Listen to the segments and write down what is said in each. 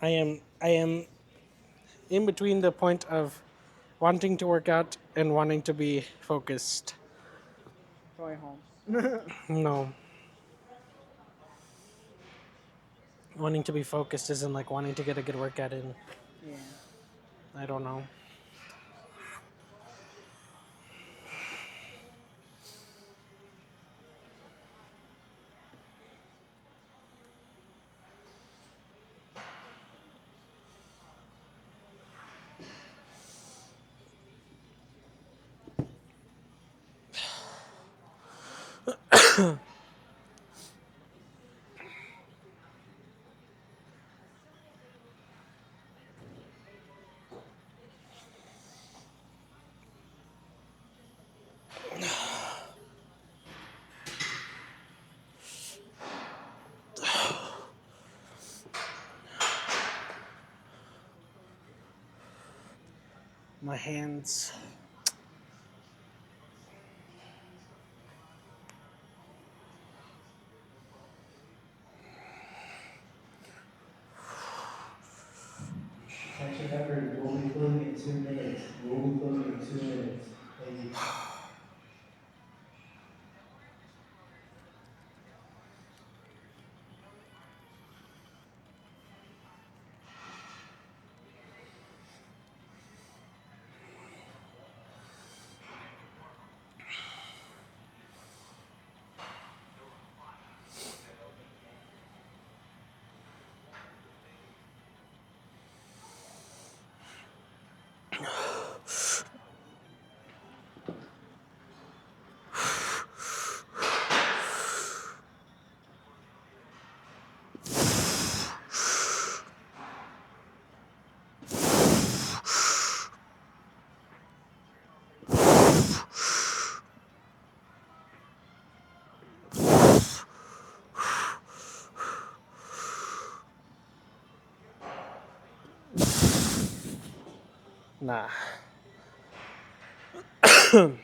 I am in between the point of wanting to work out and wanting to be focused. Going home. No, wanting to be focused isn't like wanting to get a good workout in. Yeah. I don't know. My hands. Attention members, we'll be closing in 2 minutes. We'll be closing in 2 minutes. Thank you. Nah. I'm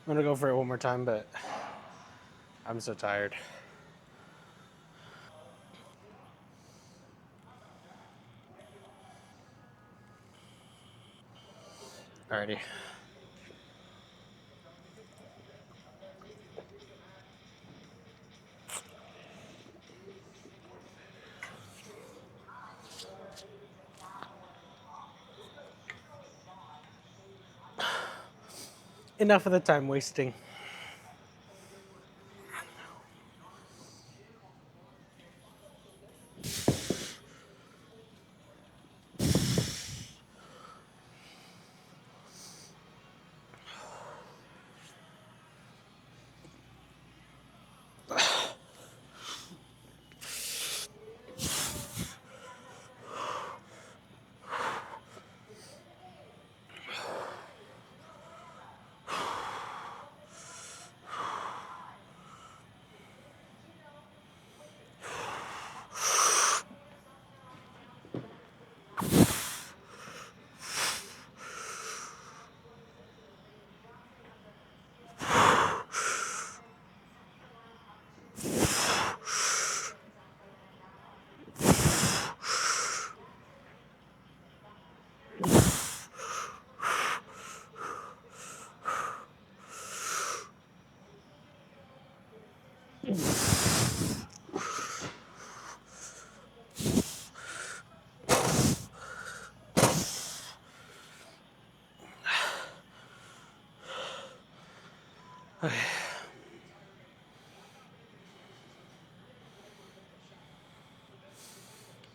gonna go for it one more time, but I'm so tired. Alrighty. Enough of the time wasting.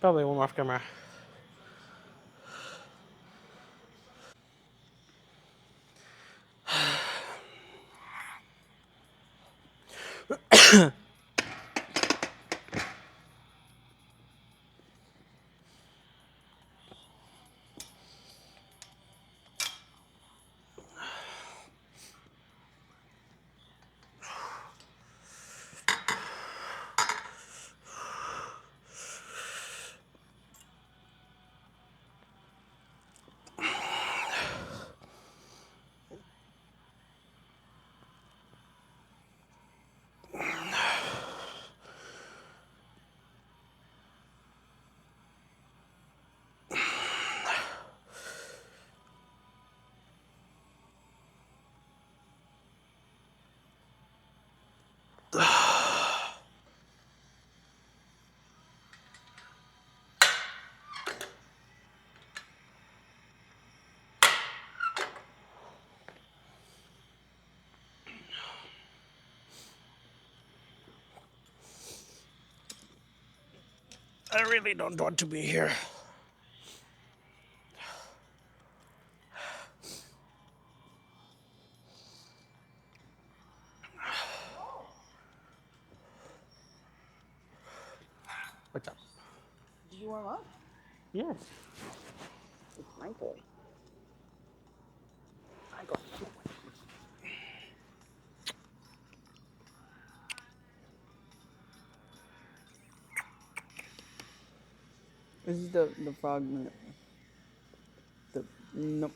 Probably one more off camera. I really don't want to be here. What's up? Did you warm up? Yes. It's Michael. Michael. This is the frog. The nope.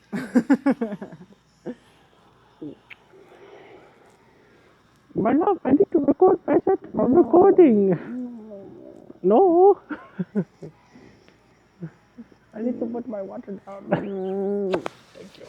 My love, I need to record. I said I'm recording. No. I need to put my water down. Thank you. Thank you.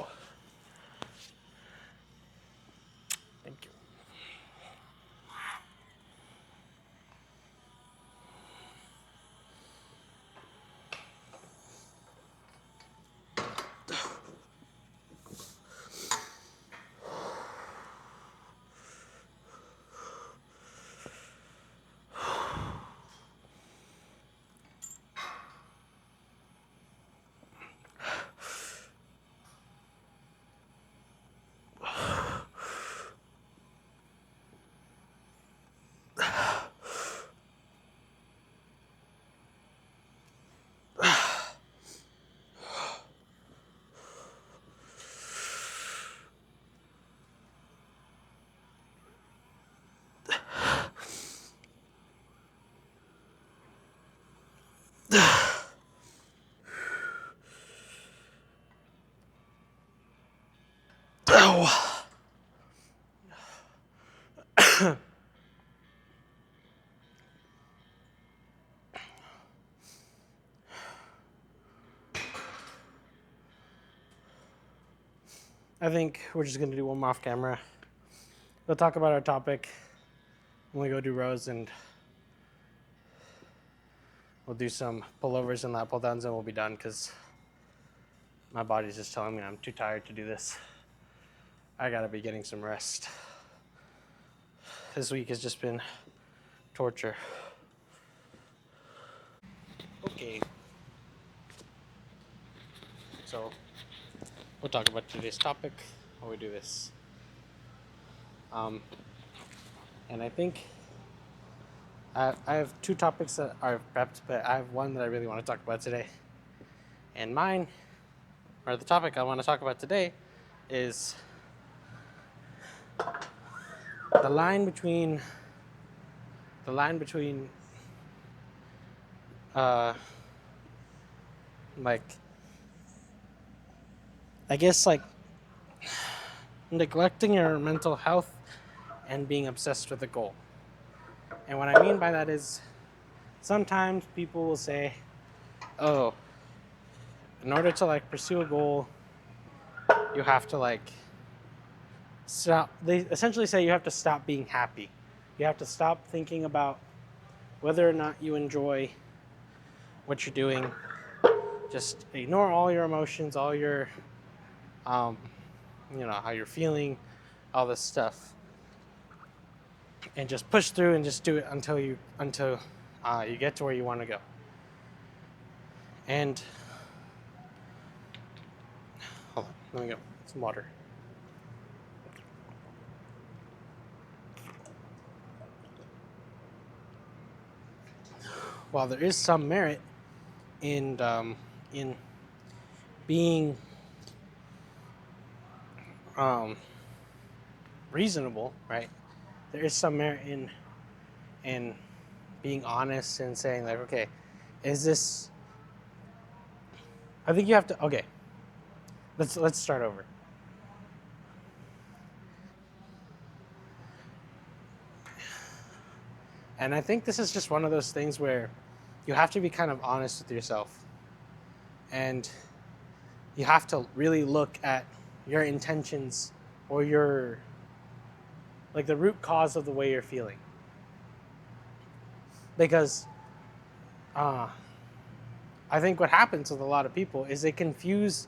Oh. I think we're just gonna do one off camera. We'll talk about our topic when we go do rows, and we'll do some pullovers and lat pull downs, and we'll be done because my body's just telling me I'm too tired to do this. I gotta be getting some rest. This week has just been torture. Okay. So we'll talk about today's topic while we do this. And I think I have two topics that are prepped, but I have one that I really want to talk about today. And mine, or the topic I want to talk about today, is the line between like, I guess, like, neglecting your mental health and being obsessed with a goal. And what I mean by that is sometimes people will say, oh, in order to like pursue a goal, you have to like stop. They essentially say you have to stop being happy. You have to stop thinking about whether or not you enjoy what you're doing. Just ignore all your emotions, all your, how you're feeling, all this stuff, and just push through and just do it until you get to where you want to go. And hold on, let me go. Some water. While there is some merit in being reasonable, right? There is some merit in being honest and saying like, okay, is this? I think you have to. Okay, let's start over. And I think this is just one of those things where you have to be kind of honest with yourself, and you have to really look at your intentions or your like the root cause of the way you're feeling. Because I think what happens with a lot of people is they confuse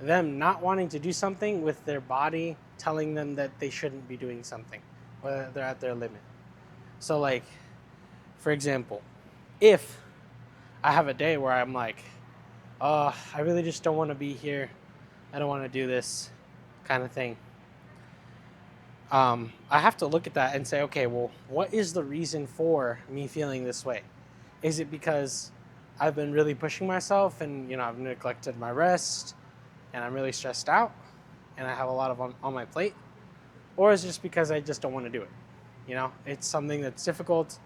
them not wanting to do something with their body telling them that they shouldn't be doing something, or they're at their limit. So like, for example, if I have a day where I'm like, oh, I really just don't want to be here. I don't want to do this kind of thing. I have to look at that and say, okay, well, what is the reason for me feeling this way? Is it because I've been really pushing myself and, I've neglected my rest and I'm really stressed out and I have a lot on my plate? Or is it just because I just don't want to do it? It's something that's difficult.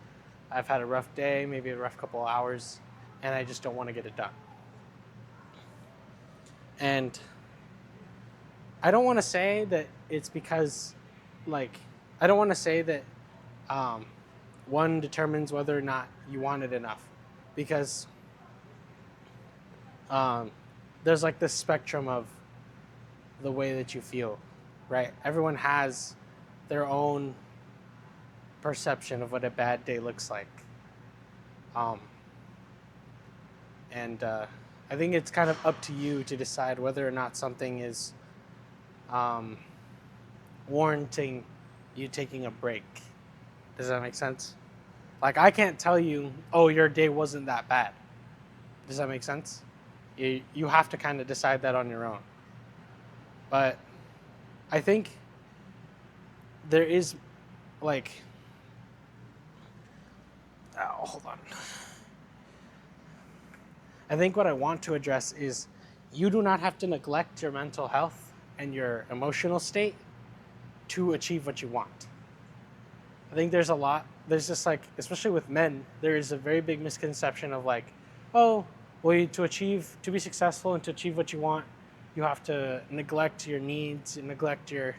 I've had a rough day, maybe a rough couple of hours, and I just don't want to get it done. And I don't want to say that it's because, I don't want to say that one determines whether or not you want it enough, because there's like this spectrum of the way that you feel, right? Everyone has their own perception of what a bad day looks like. And I think it's kind of up to you to decide whether or not something is warranting you taking a break. Does that make sense? Like, I can't tell you, oh, your day wasn't that bad. Does that make sense? You have to kind of decide that on your own. But I think there is, hold on. I think what I want to address is you do not have to neglect your mental health and your emotional state to achieve what you want. I think there's just especially with men, there is a very big misconception of oh, well, to be successful and to achieve what you want, you have to neglect your needs, neglect your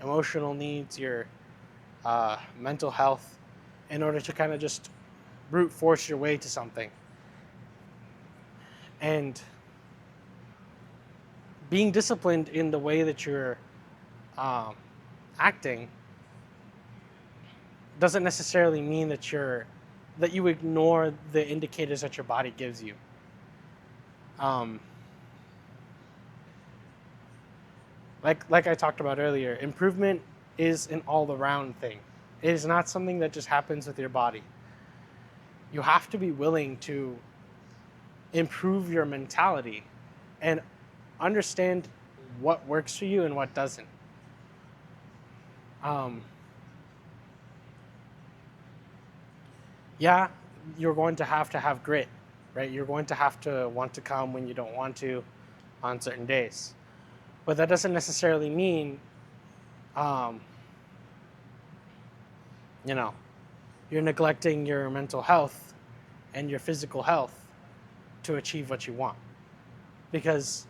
emotional needs, your mental health, in order to kind of just brute force your way to something. And being disciplined in the way that you're acting doesn't necessarily mean that you ignore the indicators that your body gives you. Like I talked about earlier, improvement is an all-around thing. It is not something that just happens with your body. You have to be willing to improve your mentality and understand what works for you and what doesn't. Yeah, you're going to have grit, right? You're going to have to want to come when you don't want to on certain days. But that doesn't necessarily mean, you're neglecting your mental health and your physical health to achieve what you want. Because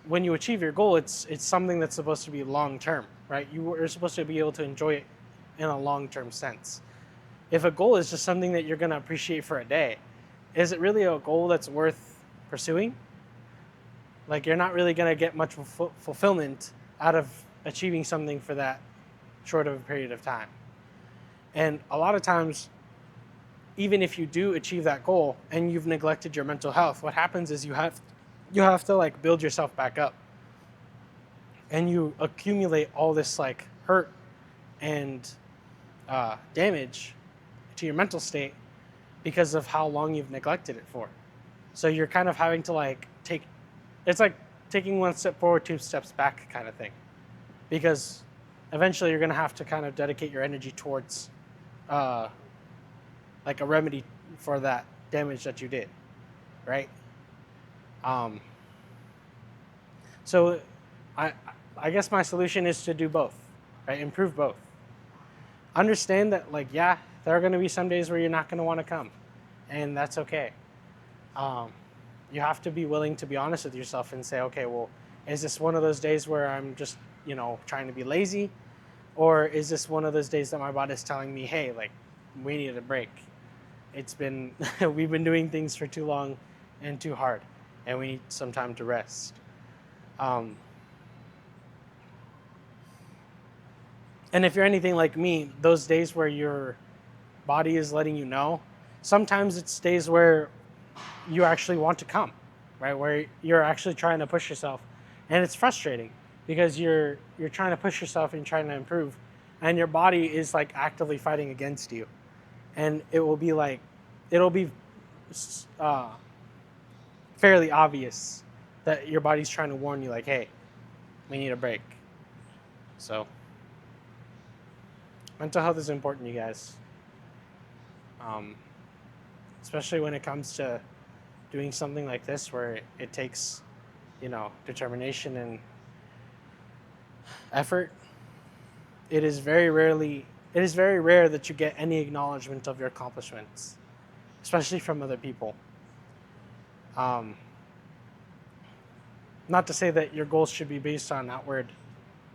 when you achieve your goal, it's something that's supposed to be long-term, right? You're supposed to be able to enjoy it in a long-term sense. If a goal is just something that you're going to appreciate for a day, is it really a goal that's worth pursuing? You're not really going to get much fulfillment out of achieving something for that short of a period of time. And a lot of times, even if you do achieve that goal and you've neglected your mental health, what happens is you have to build yourself back up. And you accumulate all this hurt and damage to your mental state because of how long you've neglected it for. So you're kind of having to it's like taking one step forward, two steps back kind of thing. Because eventually you're going to have to kind of dedicate your energy towards a remedy for that damage that you did, right? So I guess my solution is to do both, right? Improve both. Understand that there are going to be some days where you're not going to want to come, and that's okay. You have to be willing to be honest with yourself and say, okay, well, is this one of those days where I'm just, trying to be lazy? Or is this one of those days that my body's telling me, hey, we need a break. We've been doing things for too long and too hard, and we need some time to rest. And if you're anything like me, those days where your body is letting you know, sometimes it's days where you actually want to come, right? Where you're actually trying to push yourself. And it's frustrating because you're trying to push yourself and trying to improve, and your body is actively fighting against you. And it will be it'll be uh, fairly obvious that your body's trying to warn you, like, hey, we need a break. So, mental health is important, you guys. Especially when it comes to doing something like this where it takes, determination and effort. It is very rare that you get any acknowledgement of your accomplishments, especially from other people. Not to say that your goals should be based on outward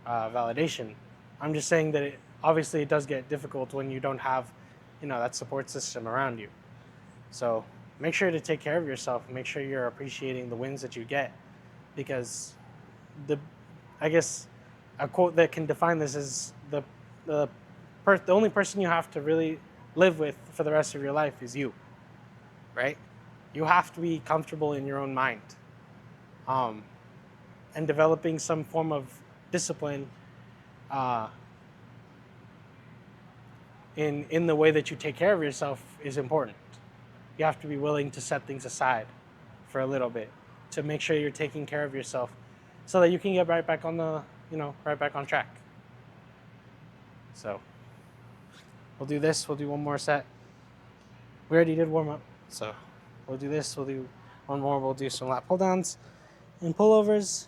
validation. I'm just saying that obviously it does get difficult when you don't have, that support system around you. So make sure to take care of yourself. Make sure you're appreciating the wins that you get, because I guess a quote that can define this is the only person you have to really live with for the rest of your life is you, right? You have to be comfortable in your own mind, and developing some form of discipline in the way that you take care of yourself is important. You have to be willing to set things aside for a little bit to make sure you're taking care of yourself, so that you can get right back on right back on track. So we'll do this. We'll do one more set. We already did warm up, so we'll do this. We'll do one more. We'll do some lat pull downs and pullovers.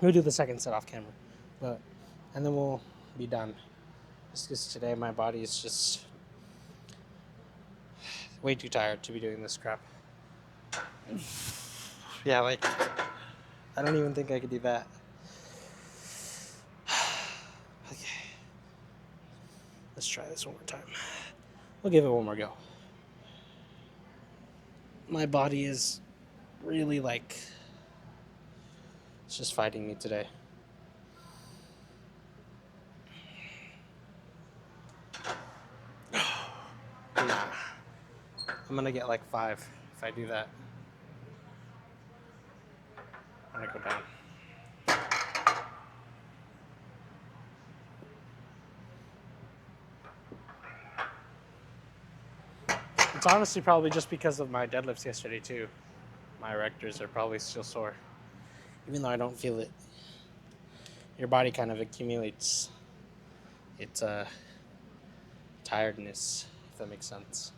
We'll do the second set off camera, and then we'll be done. Just because today my body is just way too tired to be doing this crap. Yeah, like, I don't even think I could do that. Okay. Let's try this one more time. We'll give it one more go. My body is really, it's just fighting me today. Nah. I'm gonna get 5 if I do that. I'm gonna go down. It's honestly probably just because of my deadlifts yesterday too. My erectors are probably still sore, even though I don't feel it. Your body kind of accumulates its tiredness, if that makes sense.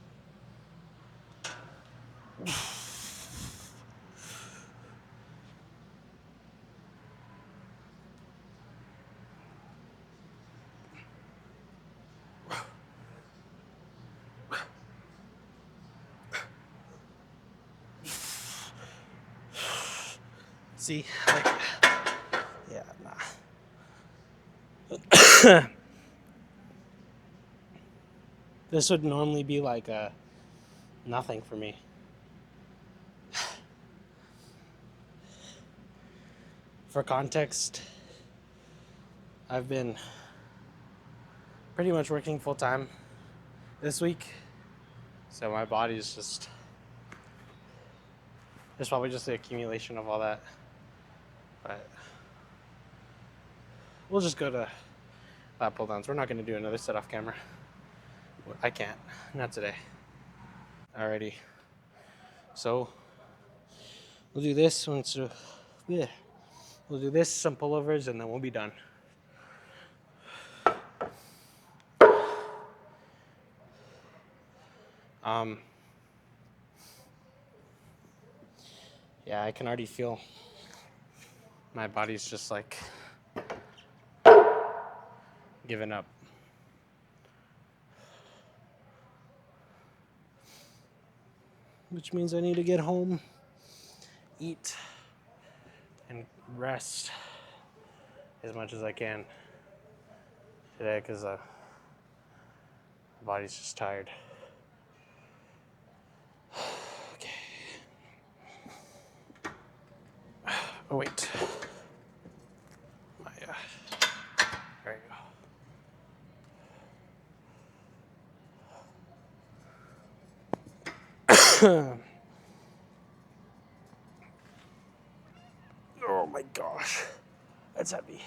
See, yeah, nah. This would normally be nothing for me. For context, I've been pretty much working full time this week, so my body's just, it's probably just the accumulation of all that. But we'll just go to lat pull downs. We're not going to do another set off camera. I can't, not today. Alrighty, so we'll do this one. So yeah, we'll do this, some pullovers, and then we'll be done. Yeah, I can already feel my body's just giving up. Which means I need to get home, eat, and rest as much as I can today, because my body's just tired. Okay. Oh, wait. There you go. Oh my gosh. That's heavy.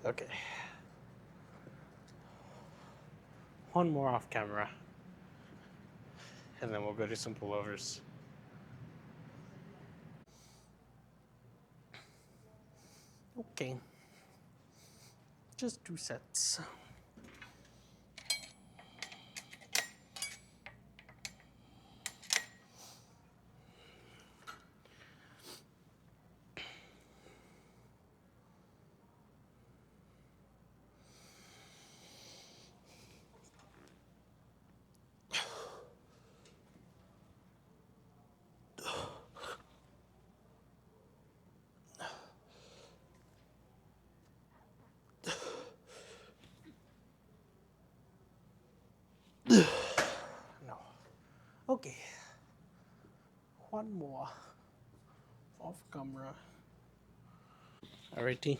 Okay. One more off camera. And then we'll go do some pullovers. Okay. Just 2 sets. No. Okay. One more off camera. Alrighty.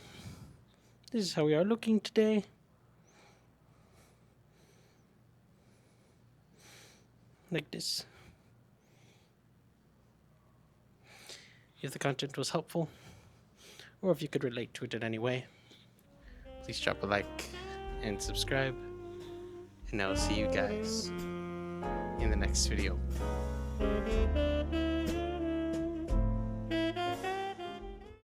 This is how we are looking today. Like this. If the content was helpful, or if you could relate to it in any way, please drop a like and subscribe. And I will see you guys in the next video.